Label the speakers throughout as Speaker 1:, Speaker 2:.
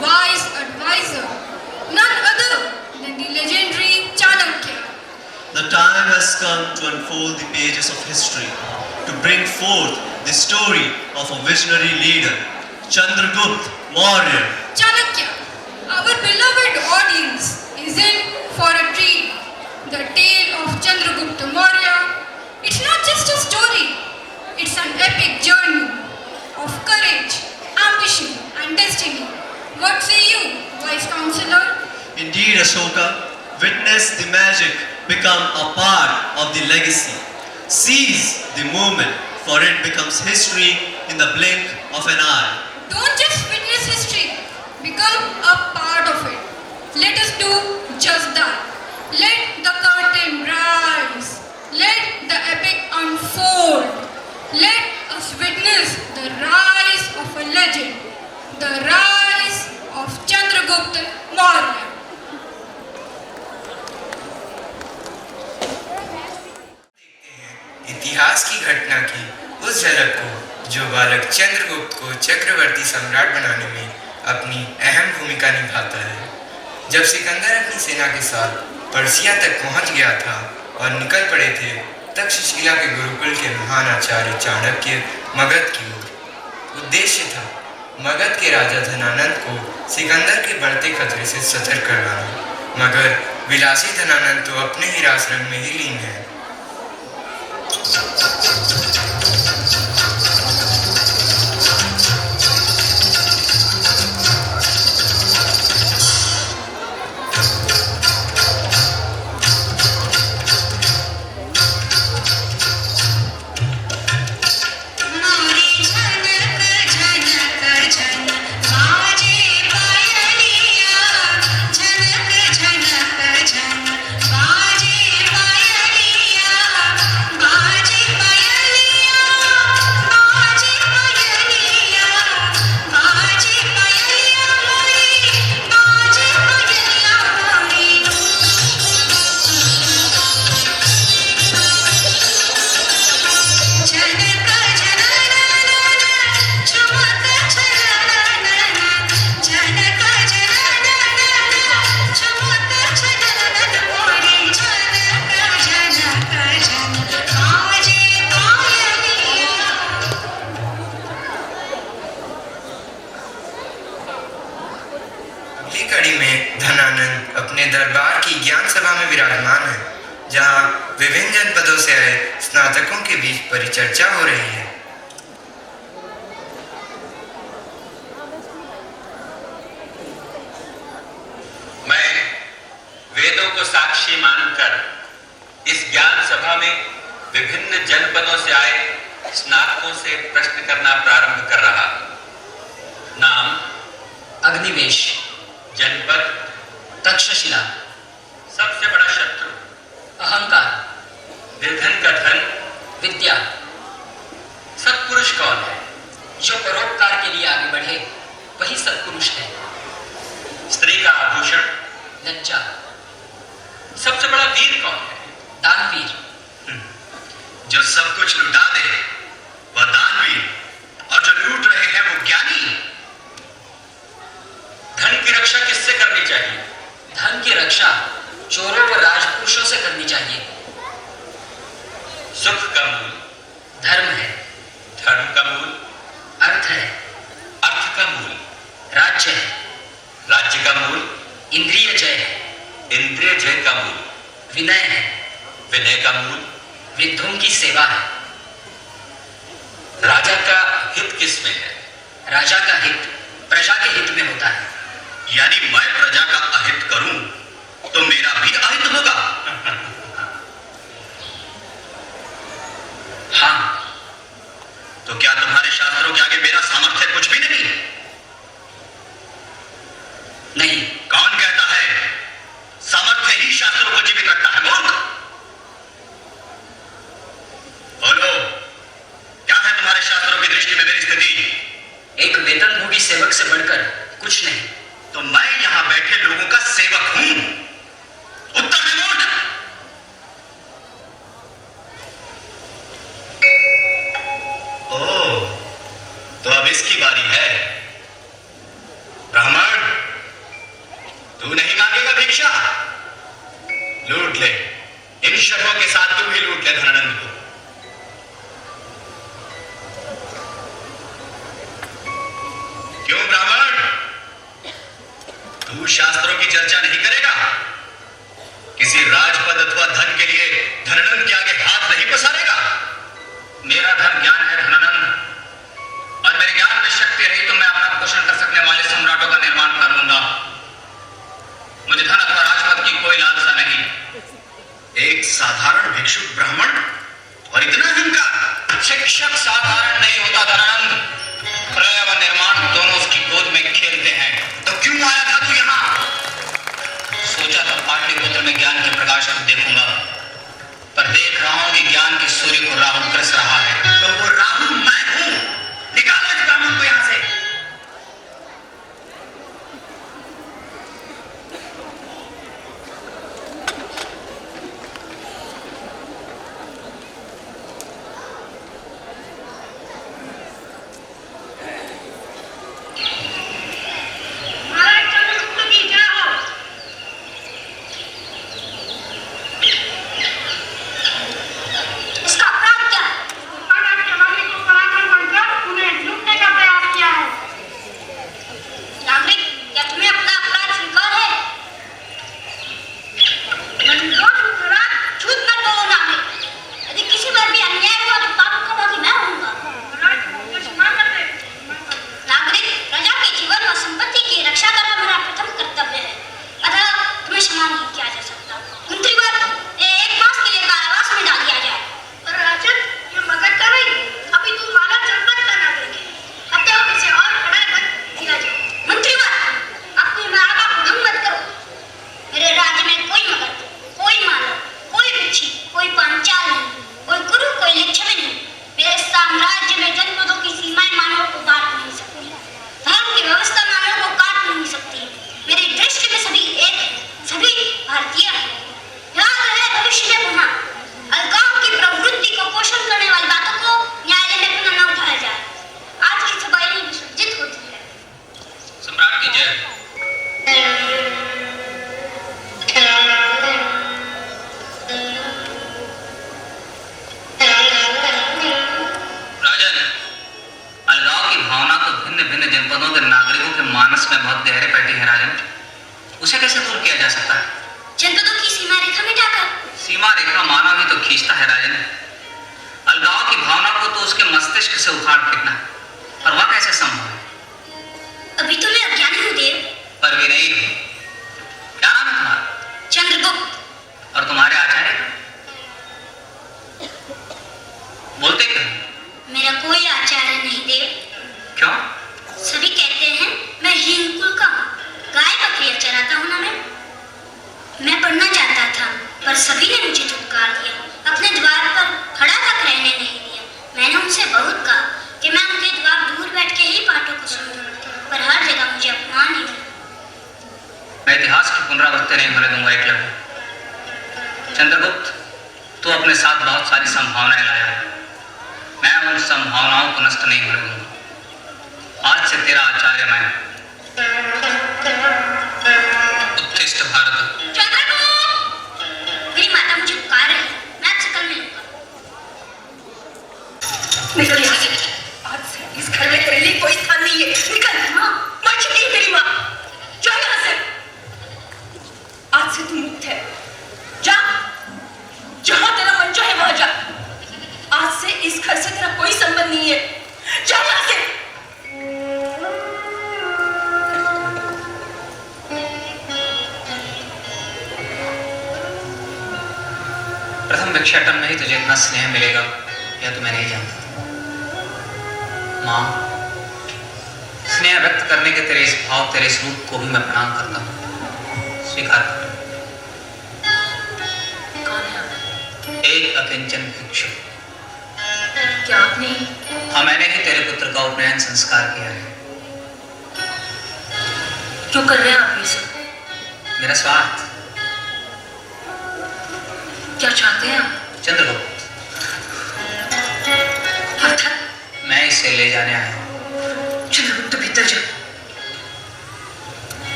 Speaker 1: wise advisor, none other than the legendary Chanakya.
Speaker 2: The time has come to unfold the pages of history, to bring forth the story of a visionary leader, Chandragupta Maurya.
Speaker 1: Chanakya, our beloved audience is in for a treat. The tale of Chandragupta Maurya, it's not just a story, it's an epic journey of courage, ambition and destiny. What say you, Vice Chancellor?
Speaker 2: Indeed, Ashoka, witness the magic become a part of the legacy. Seize the moment, for it becomes history in the blink of an eye.
Speaker 1: Don't just witness history, become a part of it. Let us do just that. Let the curtain rise. Let the epic unfold. Let us witness the rise of a legend, the rise of Chandragupta Maurya.
Speaker 3: इतिहास की घटना की उस झलक को जो बालक चंद्रगुप्त को चक्रवर्ती सम्राट बनाने में अपनी अहम भूमिका निभाता है। जब सिकंदर अपनी सेना के साथ पर्सिया तक पहुंच गया था और निकल पड़े थे, तक्षशिला के गुरुकुल के महान आचार्य चाणक्य मगध की ओर। उद्देश्य था मगध के राजा धनानंद को सिकंदर के बढ़ते खतरे से सतर्क करवाना, मगर विलासी धनानंद तो अपने ही रास रंग में ही लीन है। कड़ी में धनानंद अपने दरबार की ज्ञान सभा में विराजमान है, जहां विभिन्न जनपदों से आए स्नातकों के बीच परिचर्चा हो रही है।
Speaker 4: मैं वेदों को साक्षी मानकर इस ज्ञान सभा में विभिन्न जनपदों से आए स्नातकों से प्रश्न करना प्रारंभ कर रहा। नाम
Speaker 5: अग्निवेश,
Speaker 4: जनपद
Speaker 5: तक्षशिला,
Speaker 4: सबसे बड़ा शत्रु
Speaker 5: अहंकार,
Speaker 4: निर्धन का धन,
Speaker 5: विद्या।
Speaker 4: सत्पुरुष कौन है?
Speaker 5: जो परोपकार के लिए आगे बढ़े वही सत्पुरुष है।
Speaker 4: स्त्री का आभूषण,
Speaker 5: लज्जा।
Speaker 4: सबसे बड़ा वीर कौन है?
Speaker 5: दानवीर।
Speaker 4: जो सब कुछ लुटा दे वह दानवीर, और जो लूट रहे हैं वो ज्ञानी। धन की रक्षा किससे करनी चाहिए?
Speaker 5: धन की रक्षा चोरों व राजपुरुषों से करनी चाहिए।
Speaker 4: सुख का मूल
Speaker 5: धर्म है,
Speaker 4: धर्म का मूल
Speaker 5: अर्थ है,
Speaker 4: अर्थ का मूल
Speaker 5: राज्य है,
Speaker 4: राज्य का मूल
Speaker 5: इंद्रिय जय है,
Speaker 4: इंद्रिय जय का मूल
Speaker 5: विनय है,
Speaker 4: विनय का मूल
Speaker 5: विद्धों की सेवा है।
Speaker 4: राजा का हित किसमें है?
Speaker 5: राजा का हित प्रजा के हित में होता है।
Speaker 4: यानी मैं प्रजा का अहित करूं तो मेरा भी अहित होगा।
Speaker 5: हाँ,
Speaker 4: तो क्या तुम्हारे शास्त्रों के आगे मेरा सामर्थ्य कुछ भी नहीं?
Speaker 5: नहीं।
Speaker 4: कौन कहता है सामर्थ्य ही शास्त्रों को जीवित रखता है? मूर्ख! बोलो, क्या है तुम्हारे शास्त्रों की दृष्टि में मेरी स्थिति?
Speaker 5: एक वेतनभोगी सेवक से बढ़कर कुछ नहीं।
Speaker 4: तो मैं यहां बैठे लोगों का सेवक हूं। उत्तर दे मूर्ख! ओह, तो अब इसकी बारी है। ब्राह्मण, शास्त्रों की चर्चा नहीं करेगा? किसी राजपद अथवा धन के लिए धनानंद के आगे हाथ नहीं पसारेगा? मेरा धन ज्ञान है धनानंद, और मेरे ज्ञान में शक्ति रही तो मैं अपना पोषण कर सकने वाले सम्राटों का निर्माण कर लूंगा। मुझे धन अथवा राजपद की कोई लालसा नहीं। एक साधारण भिक्षुक ब्राह्मण और इतना अहंकार। शिक्षक साधारण नहीं होता धनानंद, प्रलय व निर्माण दोनों उसकी गोद में खेलते हैं। तो क्यों आया था तू यहाँ? सोचा था पाटलिपुत्र में ज्ञान के प्रकाश को देखूंगा, पर देख रहा हूं कि ज्ञान के सूर्य को राहु ग्रस रहा है। तो वो राहु मैं हूं। निकालो इस ब्राह्मण को यहां से।
Speaker 5: भिक्षाटन में ही तुझे इतना स्नेह मिलेगा यह तो मैं नहीं जानता। माँ, स्नेह व्यक्त करने के तेरे इस भाव, तेरे इस रूप को भी मैं प्रणाम करता हूँ। स्वीकार कर।
Speaker 6: कौन है?
Speaker 5: एक अकिंचन भिक्षु।
Speaker 6: क्या आपने?
Speaker 5: हाँ, मैंने ही तेरे पुत्र का उपनयन संस्कार किया है।
Speaker 6: क्यों कर रहे हैं आप ये सब?
Speaker 5: मेरा स्वार्थ।
Speaker 6: क्या चाहते हैं आप?
Speaker 5: चंद्रगुप्त,
Speaker 6: अर्थात
Speaker 5: मैं इसे ले जाने आया हूँ।
Speaker 6: चंद्रगुप्त भीतर जाओ।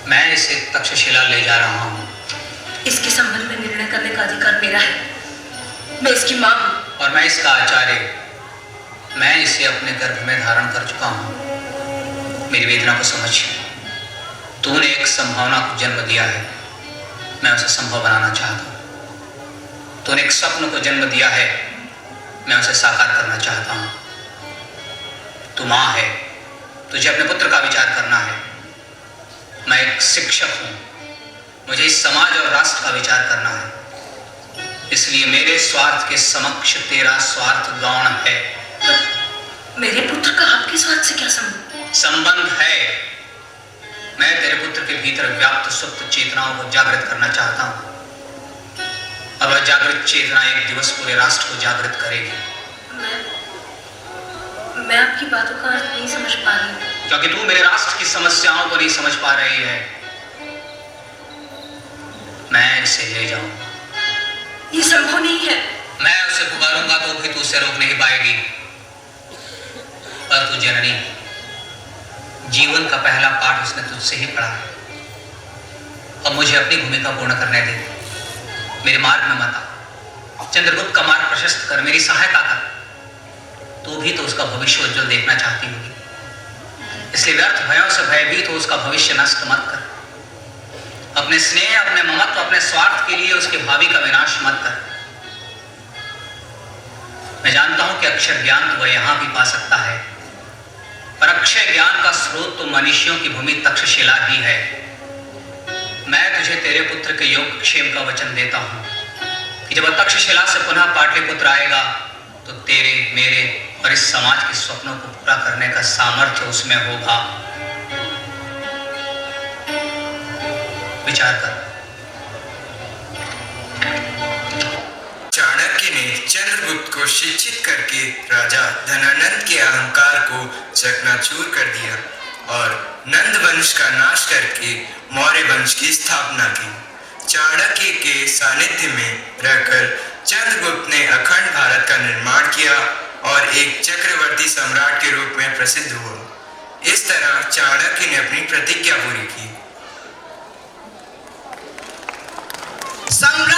Speaker 5: मैं इसे तक्षशिला ले जा रहा हूँ।
Speaker 6: इसके संबंध में निर्णय करने का अधिकार मेरा है। मैं इसकी माँ हूँ।
Speaker 5: और मैं इसका आचार्य, मैं इसे अपने गर्भ में धारण कर चुका हूं। मेरी वेदना को समझ। तूने एक संभावना को जन्म दिया है, मैं उसे संभव बनाना चाहता हूं। तूने एक स्वप्न को जन्म दिया है, मैं उसे साकार करना चाहता हूं। तू मां है, तुझे अपने पुत्र का विचार करना है। मैं एक शिक्षक हूं, मुझे इस समाज और राष्ट्र का विचार करना है। इसलिए मेरे स्वार्थ के समक्ष तेरा स्वार्थ गौण है।
Speaker 6: मेरे पुत्र का आपके स्वार्थ से क्या संबंध?
Speaker 5: संबंध है। मैं तेरे पुत्र के भीतर व्याप्त सुप्त चेतनाओं को जागृत करना चाहता हूं और वह जागृत चेतना एक दिवस पूरे राष्ट्र को जागृत करेगी।
Speaker 6: मैं आपकी बातों का अर्थ नहीं समझ पा रही हूं।
Speaker 5: क्योंकि तू मेरे राष्ट्र की समस्याओं को नहीं समझ पा रही है। मैं इसे ले जाऊंगा।
Speaker 6: ये संभव नहीं है।
Speaker 5: मैं उसे पुकारूंगा तो भी तू उसे रोक नहीं पाएगी। पर तू जननी, जीवन का पहला पाठ उसने तुझसे ही पढ़ा है। अब मुझे अपनी भूमिका पूर्ण करने दे। मेरे मार्ग में मत आ। चंद्रगुप्त का मार्ग प्रशस्त कर, मेरी सहायता कर। तू भी तो उसका भविष्य उज्जवल देखना चाहती होगी, इसलिए व्यर्थ भयों से भयभीत हो उसका भविष्य नष्ट मत कर। अपने स्नेह, अपने ममत्व, अपने स्वार्थ के लिए उसके भावी का विनाश मत कर। मैं जानता हूं कि अक्षर ज्ञान तो वह यहां भी पा सकता है, पर अक्षय ज्ञान का स्रोत तो मनुष्यों की भूमि तक्षशिला ही है। मैं तुझे तेरे पुत्र के योग क्षेम का वचन देता हूं कि जब वह तक्षशिला से पुनः पाटलिपुत्र आएगा तो तेरे, मेरे और इस समाज के स्वप्नों को पूरा करने का सामर्थ्य उसमें होगा। विचार कर।
Speaker 3: चाणक्य ने चंद्रगुप्त को शिक्षित करके राजा धनानंद के अहंकार को चकनाचूर कर दिया और नंद वंश का नाश करके मौर्य वंश की स्थापना की। चाणक्य के सानिध्य में रहकर चंद्रगुप्त ने अखंड भारत का निर्माण किया और एक चक्रवर्ती सम्राट के रूप में प्रसिद्ध हुआ। इस तरह चाणक्य ने अपनी प्रतिज्ञा पूरी की।
Speaker 7: सम्राट